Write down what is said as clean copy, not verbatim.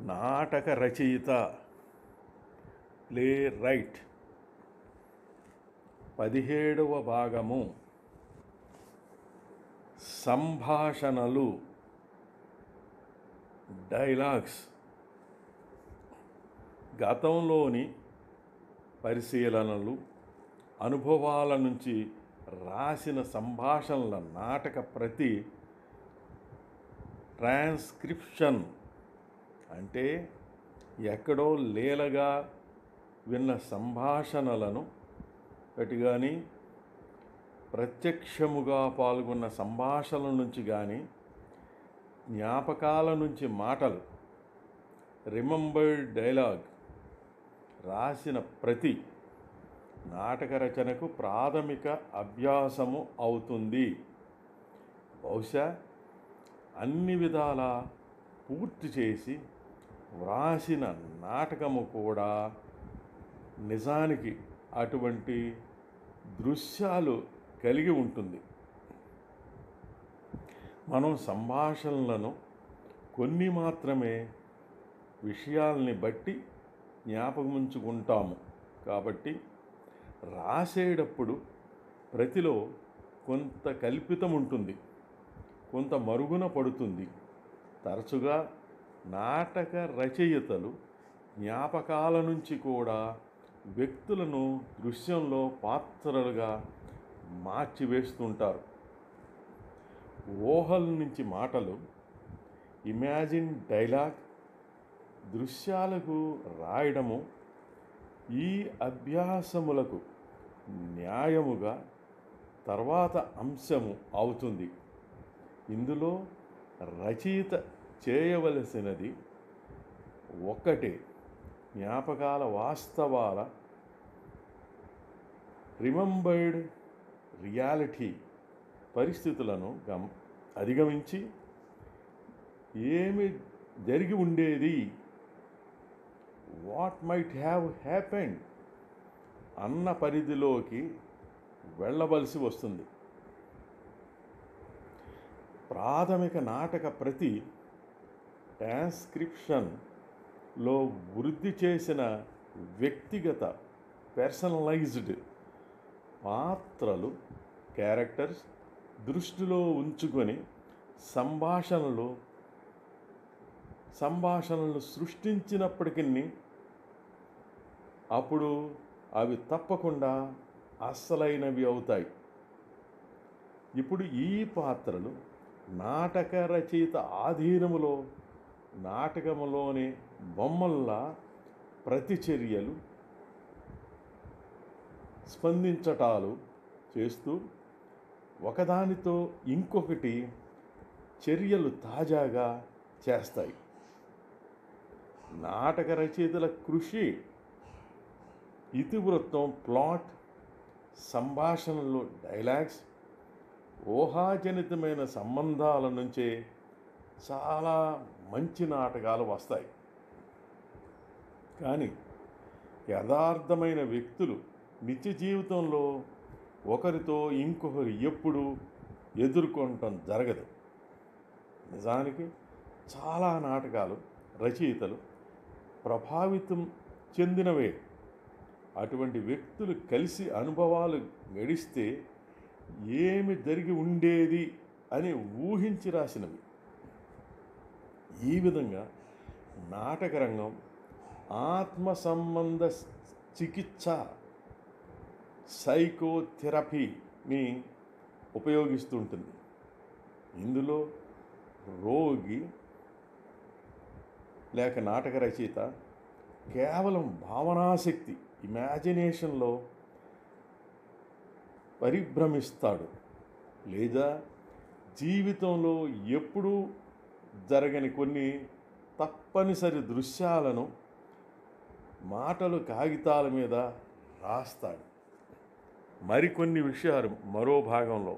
నాటక రచయిత play right 17వ భాగము సంభాషణలు డైలాగ్స్. గతంలోని పరిశీలనలు, అనుభవాల నుంచి రాసిన సంభాషణల నాటక ప్రతి ట్రాన్స్క్రిప్షన్ అంటే ఎక్కడో లీలగా విన్న సంభాషణలను కానీ ప్రత్యక్షముగా పాల్గొన్న సంభాషణల నుంచి కానీ జ్ఞాపకాల నుంచి మాటలు రిమెంబర్డ్ డైలాగ్ రాసిన ప్రతి నాటక రచనకు ప్రాథమిక అభ్యాసము అవుతుంది. బహుశా అన్ని విధాల పూర్తి చేసి వ్రాసిన నాటకము కూడా నిజానికి అటువంటి దృశ్యాలు కలిగి ఉంటుంది. మనం సంభాషణలను కొన్ని మాత్రమే విషయాల్ని బట్టి జ్ఞాపకముంచుకుంటాము కాబట్టి రాసేటప్పుడు ప్రతిలో కొంత కల్పితం ఉంటుంది, కొంత మరుగున పడుతుంది. తరచుగా నాటక రచయితలు జ్ఞాపకాల నుంచి కూడా వ్యక్తులను దృశ్యంలో పాత్రలుగా మార్చివేస్తుంటారు. ఊహల నుంచి మాటలు, ఇమాజిన్ డైలాగ్, దృశ్యాలకు రాయడము ఈ అభ్యాసములకు న్యాయముగా తర్వాత అంశము అవుతుంది. ఇందులో రచయిత చేయవలసినది ఒక్కటే, జ్ఞాపకాల వాస్తవాల రిమెంబర్డ్ రియాలిటీ పరిస్థితులను అధిగమించి ఏమి జరిగి ఉండేది, వాట్ మైట్ హ్యావ్ హ్యాపెండ్ అన్న పరిధిలోకి వెళ్ళవలసి వస్తుంది. ప్రాథమిక నాటక ప్రతి ట్రాన్స్క్రిప్షన్లో వృద్ధి చేసిన వ్యక్తిగత పర్సనలైజ్డ్ పాత్రలు, క్యారెక్టర్స్ దృష్టిలో ఉంచుకొని సంభాషణలు సృష్టించినప్పటికీ అప్పుడు అవి తప్పకుండా అస్సలైనవి అవుతాయి. ఇప్పుడు ఈ పాత్రలు నాటక రచయిత ఆధీనములో నాటకములోని బొమ్మల్లా ప్రతిచర్యలు, స్పందించటాలు చేస్తూ ఒకదానితో ఇంకొకటి చర్యలు తాజాగా చేస్తాయి. నాటక రచయితల కృషి ఇతివృత్తం, ప్లాట్, సంభాషణలు, డైలాగ్స్, ఊహాజనితమైన సంబంధాల నుంచే చాలా మంచి నాటకాలు వస్తాయి. కానీ యథార్థమైన వ్యక్తులు నిత్య జీవితంలో ఒకరితో ఇంకొకరు ఎప్పుడు ఎదుర్కొనటం జరగదు. నిజానికి చాలా నాటకాలు రచయితలు ప్రభావితం చెందినవే. అటువంటి వ్యక్తులు కలిసి అనుభవాలు గడిస్తే ఏమి జరిగి ఉండేది అని ఊహించి రాసినవి. ఈ విధంగా నాటక రంగం ఆత్మ సంబంధ చికిత్స, సైకోథెరపీని ఉపయోగిస్తుంటుంది. ఇందులో రోగి లేక నాటక రచయిత కేవలం భావనాశక్తి, ఇమాజినేషన్లో పరిభ్రమిస్తాడు, లేదా జీవితంలో ఎప్పుడూ జరగని కొన్ని తప్పనిసరి దృశ్యాలను మాటలు కాగితాల మీద రాస్తాడు. మరికొన్ని విషయాలు మరో భాగంలో